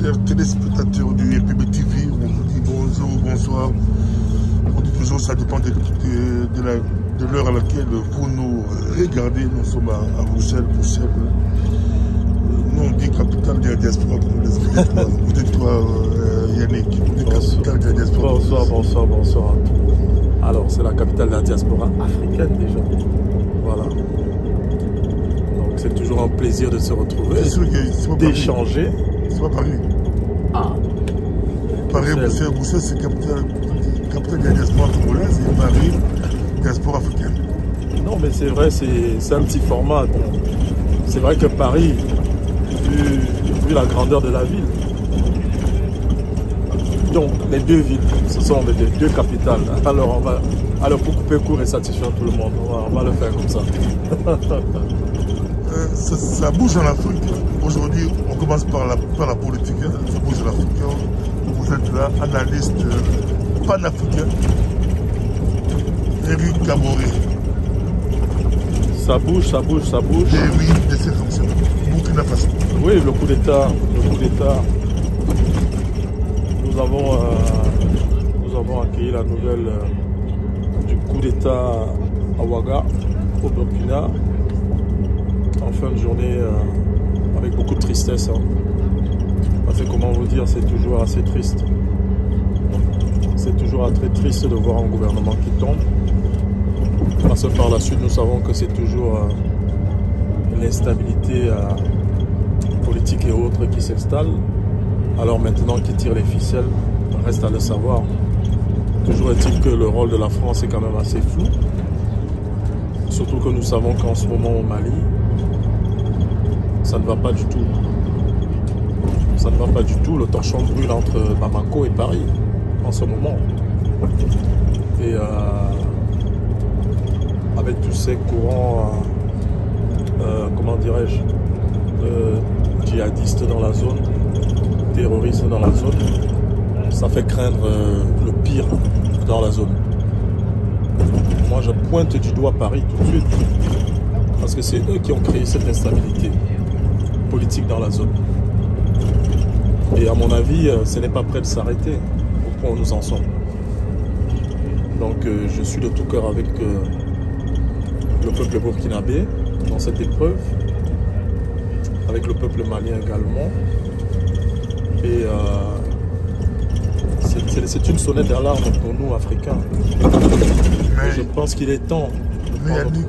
chers téléspectateurs du RPB TV, on vous dit bonjour, bonsoir. On dit toujours, ça dépend de l'heure à laquelle vous nous regardez. Nous sommes à Bruxelles. Nous on dit capitale de la diaspora pour nous les Africains. Vous dites quoi, Yannick? Vous dites capitale de la diaspora. Bonsoir à tous. Alors, c'est la capitale de la diaspora africaine déjà. Voilà. Donc, c'est toujours un plaisir de se retrouver, d'échanger. C'est pas Paris. Ah. Paris, Bruxelles, c'est capitale de la diaspora congolaise et Paris, diaspora africaine. Non, mais c'est vrai, c'est un petit format. C'est vrai que Paris, vu la grandeur de la ville, donc les deux villes, ce sont les deux capitales. Alors pour couper court et satisfaire tout le monde, on va le faire comme ça. Ça bouge en Afrique. Aujourd'hui, on commence par la politique. Ça bouge en Afrique. Vous êtes là, analyste panafricain. Eric Kaboré. Ça bouge. Et oui, de ces fonctions. Burkina Faso. Oui, le coup d'État. Nous avons accueilli la nouvelle du coup d'État à Ouaga, au Burkina, en fin de journée, avec beaucoup de tristesse. Parce que comment vous dire, c'est toujours assez triste. C'est toujours très triste de voir un gouvernement qui tombe. Parce que par la suite, nous savons que c'est toujours l'instabilité politique et autres qui s'installe. Alors maintenant, qui tire les ficelles, reste à le savoir. Toujours est-il que le rôle de la France est quand même assez flou. Surtout que nous savons qu'en ce moment au Mali, ça ne va pas du tout. Ça ne va pas du tout. Le torchon brûle entre Bamako et Paris en ce moment. Et avec tous ces courants, comment dirais-je, djihadistes dans la zone, terroristes dans la zone, ça fait craindre le pire dans la zone. Moi, je pointe du doigt Paris tout de suite, parce que c'est eux qui ont créé cette instabilité politique dans la zone. Et à mon avis, ce n'est pas prêt de s'arrêter au point où nous en sommes. Donc, je suis de tout cœur avec le peuple burkinabé dans cette épreuve, avec le peuple malien également. Et c'est une sonnette d'alarme pour nous, Africains. Et je pense qu'il est temps. Mais Yannick,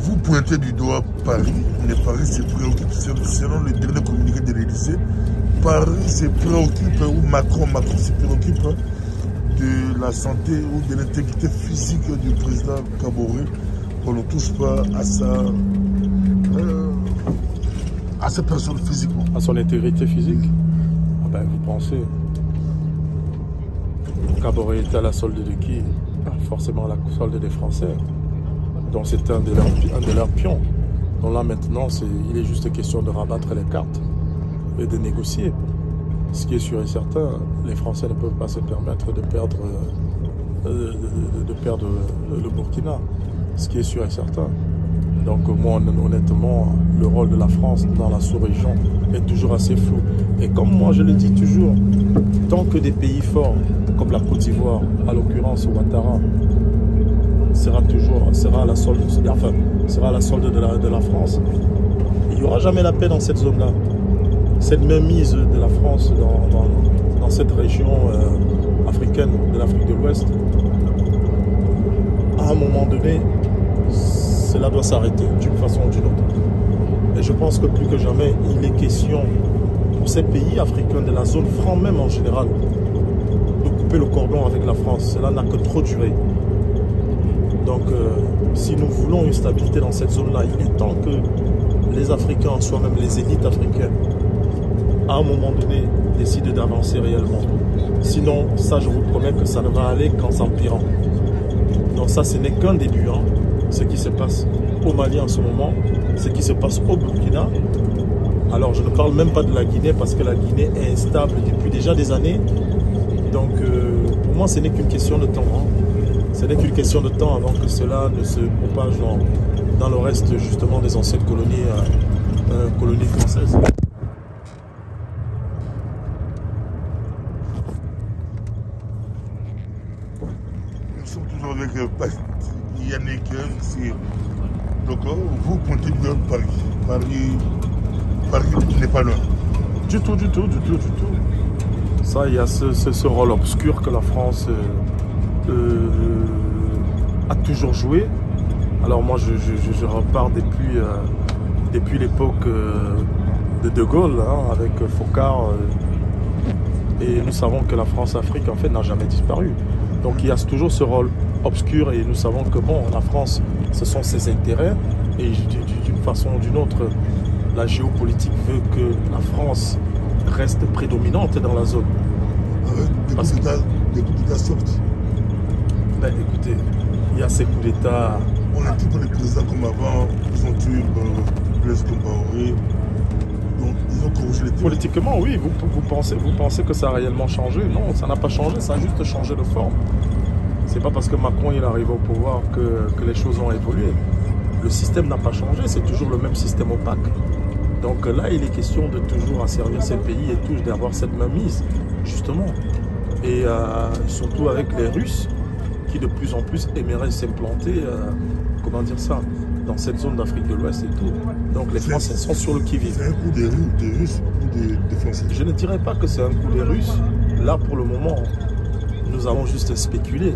vous pointez du doigt Paris, mais Paris se préoccupe, selon le dernier communiqué de l'Élysée, Paris se préoccupe, ou Macron se préoccupe de la santé ou de l'intégrité physique du président Kaboré. On ne touche pas à sa personne physiquement. À son intégrité physique. Ben, vous pensez, Kaboré était à la solde de qui? Forcément à la solde des Français. Donc c'est un de leurs pions. Donc là maintenant, il est juste question de rabattre les cartes et de négocier. Ce qui est sûr et certain, les Français ne peuvent pas se permettre de perdre le Burkina. Ce qui est sûr et certain. Donc moi, honnêtement, le rôle de la France dans la sous-région est toujours assez flou. Et comme moi, je le dis toujours, tant que des pays forts, comme la Côte d'Ivoire, à l'occurrence Ouattara, sera à la solde de la France, il n'y aura jamais la paix dans cette zone-là. Cette même mise de la France dans cette région africaine de l'Afrique de l'Ouest, à un moment donné, cela doit s'arrêter d'une façon ou d'une autre. Et je pense que plus que jamais, il est question pour ces pays africains de la zone franc même en général de couper le cordon avec la France. Cela n'a que trop duré. Donc si nous voulons une stabilité dans cette zone-là, il est temps que les Africains, en soi-même les élites africaines, à un moment donné, décident d'avancer réellement. Sinon, ça je vous promets que ça ne va aller qu'en s'empirant. Donc ça, ce n'est qu'un début. Ce qui se passe au Mali en ce moment, ce qui se passe au Burkina. Alors je ne parle même pas de la Guinée parce que la Guinée est instable depuis déjà des années. Donc pour moi ce n'est qu'une question de temps. Ce n'est qu'une question de temps avant que cela ne se propage dans le reste justement des anciennes colonies françaises. avec Yannick, donc vous pointez vers Paris. Paris n'est pas loin. Du tout. Ça, il y a ce rôle obscur que la France a toujours joué. Alors moi, je repars depuis l'époque de Gaulle, hein, avec Focard. Et nous savons que la France-Afrique, en fait, n'a jamais disparu. Donc il y a toujours ce rôle obscur et nous savons que, bon, la France, ce sont ses intérêts. Et d'une façon ou d'une autre, la géopolitique veut que la France reste prédominante dans la zone. Des coups d'État sortent. Ben écoutez, il y a ces coups d'État. On n'a plus pas les présidents comme avant, ils ont tué Blaise Compaoré. Donc ils ont corrigé les tirs. Politiquement, oui, vous pensez que ça a réellement changé? Non, ça n'a pas changé, ça a juste changé de forme. C'est pas parce que Macron il arrive au pouvoir que les choses ont évolué. Le système n'a pas changé, c'est toujours le même système opaque. Donc là, il est question de toujours asservir ces pays et toujours d'avoir cette mainmise, justement. Et surtout avec les Russes, qui de plus en plus aimeraient s'implanter, comment dire ça, dans cette zone d'Afrique de l'Ouest et tout. Donc les Français sont sur le qui-vive. C'est un coup des Russes ou des Français? Je ne dirais pas que c'est un coup des Russes. Là, pour le moment, nous avons juste spéculé.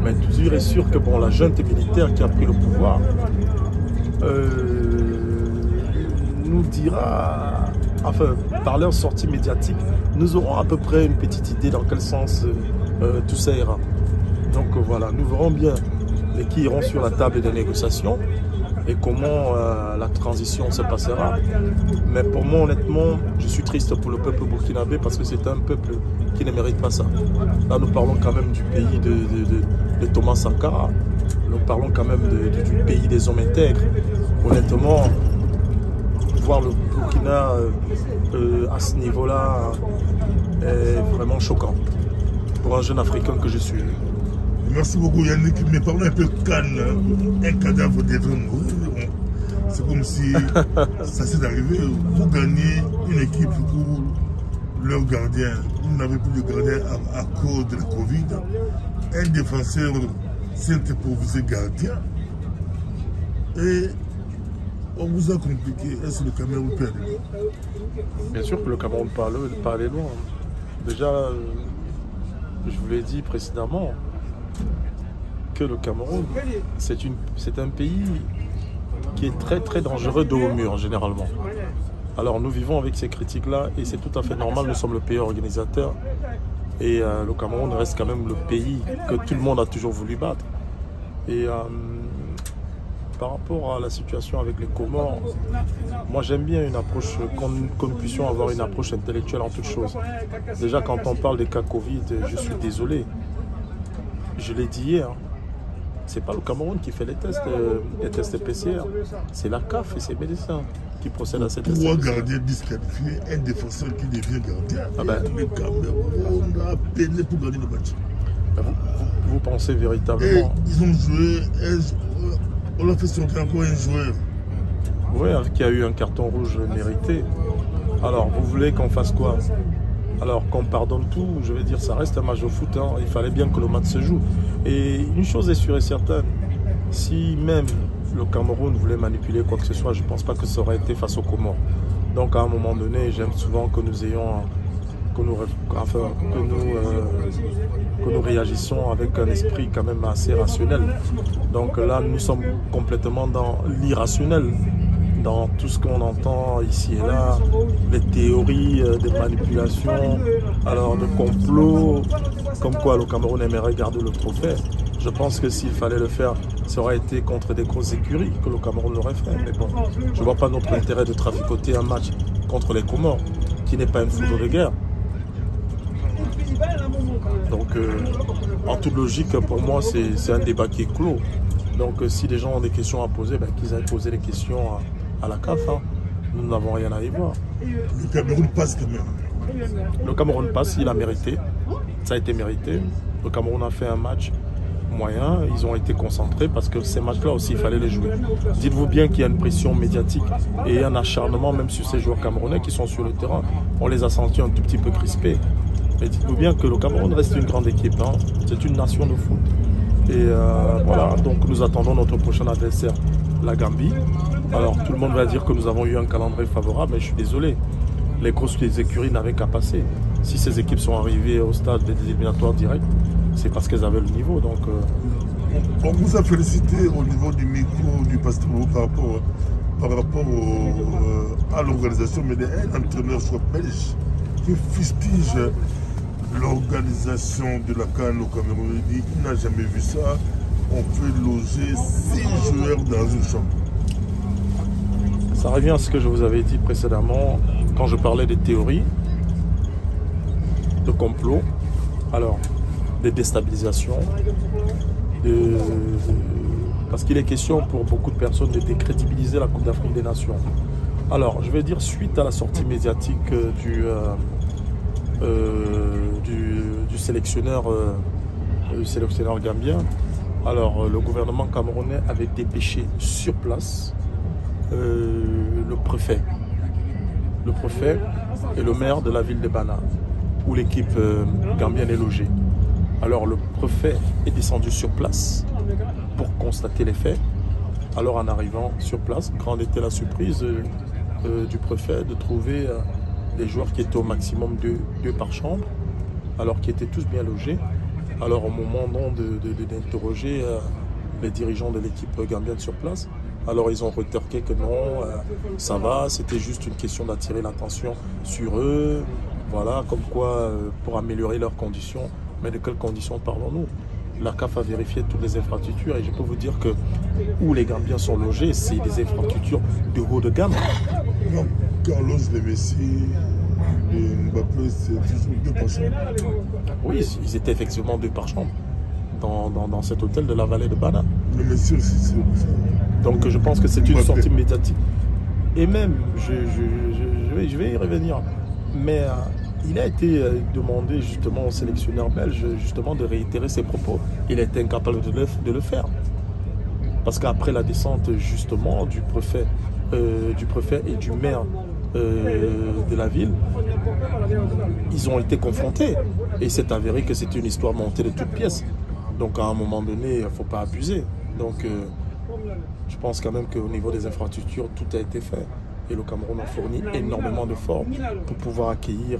Mais toujours est sûr que bon, la junte militaire qui a pris le pouvoir nous dira, enfin, par leur sortie médiatique, nous aurons à peu près une petite idée dans quel sens tout ça ira. Donc voilà, nous verrons bien qui iront sur la table des négociations et comment la transition se passera. Mais pour moi, honnêtement, je suis triste pour le peuple burkinabé parce que c'est un peuple qui ne mérite pas ça. Là, nous parlons quand même du pays de Thomas Sankara. Nous parlons quand même du pays des hommes intègres. Honnêtement, voir le Burkina à ce niveau-là est vraiment choquant pour un jeune Africain que je suis. Merci beaucoup Yannick, mais parlons un peu Cannes, un cadavre d'être mort. C'est comme si ça s'est arrivé. Vous gagnez une équipe où leur gardien, vous n'avez plus de gardien à cause de la Covid. Un défenseur s'est improvisé gardien. Et on vous a compliqué. Est-ce que le Cameroun peut aller loin? Bien sûr que le Cameroun peut aller loin. Déjà, je vous l'ai dit précédemment, que le Cameroun, c'est un pays qui est très très dangereux de haut mur généralement. Alors nous vivons avec ces critiques-là et c'est tout à fait normal, nous sommes le pays organisateur et le Cameroun reste quand même le pays que tout le monde a toujours voulu battre. Et par rapport à la situation avec les Comores, moi j'aime bien une approche, que nous puissions avoir une approche intellectuelle en toute chose. Déjà quand on parle des cas Covid, je suis désolé, je l'ai dit hier, c'est pas le Cameroun qui fait les tests PCR, c'est la CAF et ses médecins qui procèdent à ces tests. 3 gardiens disqualifiés, un défenseur qui devient gardien. Ah ben, le Cameroun a peiné pour gagner le match. Vous pensez véritablement... Et ils ont joué, on a fait sortir encore un joueur. Oui, qui a eu un carton rouge mérité. Alors, vous voulez qu'on fasse quoi? Alors qu'on pardonne tout, je vais dire, ça reste un match de foot, hein. Il fallait bien que le match se joue. Et une chose est sûre et certaine, si même le Cameroun voulait manipuler quoi que ce soit, je ne pense pas que ça aurait été face aux Comores. Donc à un moment donné, j'aime souvent que nous ayons, que nous réagissions avec un esprit quand même assez rationnel. Donc là, nous sommes complètement dans l'irrationnel. Dans tout ce qu'on entend ici et là, les théories de manipulation, alors de complot, comme quoi le Cameroun aimerait garder le trophée. Je pense que s'il fallait le faire, ça aurait été contre des grosses écuries que le Cameroun l'aurait fait. Mais bon, je ne vois pas notre intérêt de traficoter un match contre les Comores, qui n'est pas une foudre de guerre. Donc, en toute logique, pour moi, c'est un débat qui est clos. Donc, si les gens ont des questions à poser, ben, qu'ils aillent poser les questions à la CAF, hein. Nous n'avons rien à y voir. Le Cameroun passe quand même. Le Cameroun passe, il a mérité. Ça a été mérité. Le Cameroun a fait un match moyen. Ils ont été concentrés parce que ces matchs-là aussi, il fallait les jouer. Dites-vous bien qu'il y a une pression médiatique et un acharnement même sur ces joueurs camerounais qui sont sur le terrain. On les a sentis un tout petit peu crispés. Mais dites-vous bien que le Cameroun reste une grande équipe. Hein. C'est une nation de foot. Et voilà, donc nous attendons notre prochain adversaire, la Gambie. Alors tout le monde va dire que nous avons eu un calendrier favorable, mais je suis désolé. Les grosses écuries n'avaient qu'à passer. Si ces équipes sont arrivées au stade des éliminatoires directs, c'est parce qu'elles avaient le niveau. Donc, on vous a félicité au niveau du micro du Pasteur par rapport à l'organisation, mais un entraîneur soit belge qui fustige l'organisation de la CAN au Cameroun. Il dit qu'il n'a jamais vu ça. On peut loger 6 joueurs dans une chambre. Ça revient à ce que je vous avais dit précédemment quand je parlais des théories de complot, alors des déstabilisations, parce qu'il est question pour beaucoup de personnes de décrédibiliser la Coupe d'Afrique des Nations. Alors je vais dire, suite à la sortie médiatique du sélectionneur gambien, alors le gouvernement camerounais avait dépêché sur place le préfet et le maire de la ville de Bana, où l'équipe gambienne est logée. Alors le préfet est descendu sur place pour constater les faits. Alors en arrivant sur place, grande était la surprise du préfet de trouver des joueurs qui étaient au maximum 2 par chambre, alors qui étaient tous bien logés. Alors au moment d'interroger les dirigeants de l'équipe gambienne sur place, alors ils ont retorqué que non, ça va, c'était juste une question d'attirer l'attention sur eux, voilà, comme quoi pour améliorer leurs conditions. Mais de quelles conditions parlons-nous? La CAF a vérifié toutes les infrastructures et je peux vous dire que où les Gambiens sont logés, c'est des infrastructures de haut de gamme. Non, Carlos, les Messi, les Mbappé, c'est toujours 2 par chambre. Oui, ils étaient effectivement 2 par chambre dans cet hôtel de la vallée de Bana. Le Messi aussi, c'est... Donc je pense que c'est une sortie médiatique. Et même, je vais y revenir, mais il a été demandé justement au sélectionneur belge justement de réitérer ses propos. Il était incapable de le faire. Parce qu'après la descente justement du préfet et du maire de la ville, ils ont été confrontés. Et c'est avéré que c'était une histoire montée de toutes pièces. Donc à un moment donné, il ne faut pas abuser. Donc je pense quand même qu'au niveau des infrastructures, tout a été fait. Et le Cameroun a fourni énormément d'efforts pour pouvoir accueillir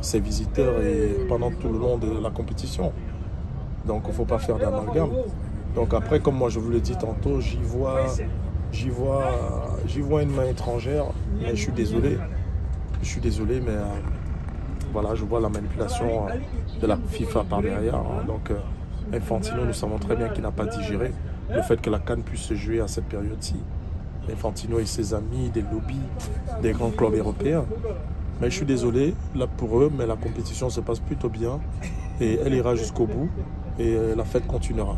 ses visiteurs et pendant tout le long de la compétition. Donc il ne faut pas faire d'amalgame. Donc après, comme moi je vous l'ai dit tantôt, j'y vois une main étrangère, mais je suis désolé. Je suis désolé, mais voilà, je vois la manipulation de la FIFA par derrière. Hein. Donc Infantino, nous savons très bien qu'il n'a pas digéré le fait que la CAN puisse se jouer à cette période-ci. Infantino et ses amis, des lobbies, des grands clubs européens. Mais je suis désolé, là pour eux, mais la compétition se passe plutôt bien et elle ira jusqu'au bout et la fête continuera.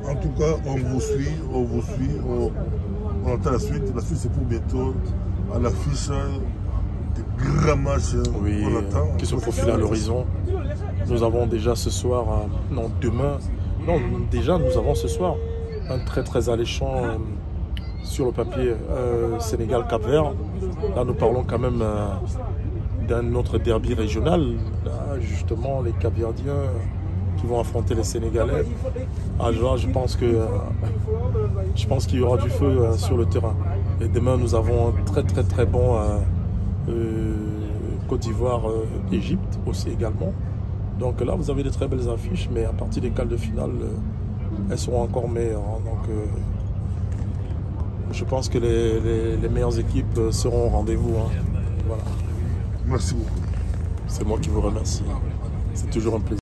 En tout cas, on vous suit, on entend la suite. La suite, c'est pour bientôt à l'affiche des grands matchs. Oui, qui se profilent à l'horizon. Nous avons déjà ce soir, non demain, non déjà nous avons ce soir un très alléchant sur le papier Sénégal-Cap-Vert. Là nous parlons quand même d'un autre derby régional. Là, justement les Cap-Verdiens qui vont affronter les Sénégalais. Alors je pense qu'il y aura du feu sur le terrain. Et demain nous avons un très bon Côte d'Ivoire-Égypte aussi également. Donc là vous avez de très belles affiches, mais à partir des quarts de finale, elles seront encore meilleures. Hein. Donc je pense que les meilleures équipes seront au rendez-vous. Hein. Voilà. Merci beaucoup. C'est moi qui vous remercie. C'est toujours un plaisir.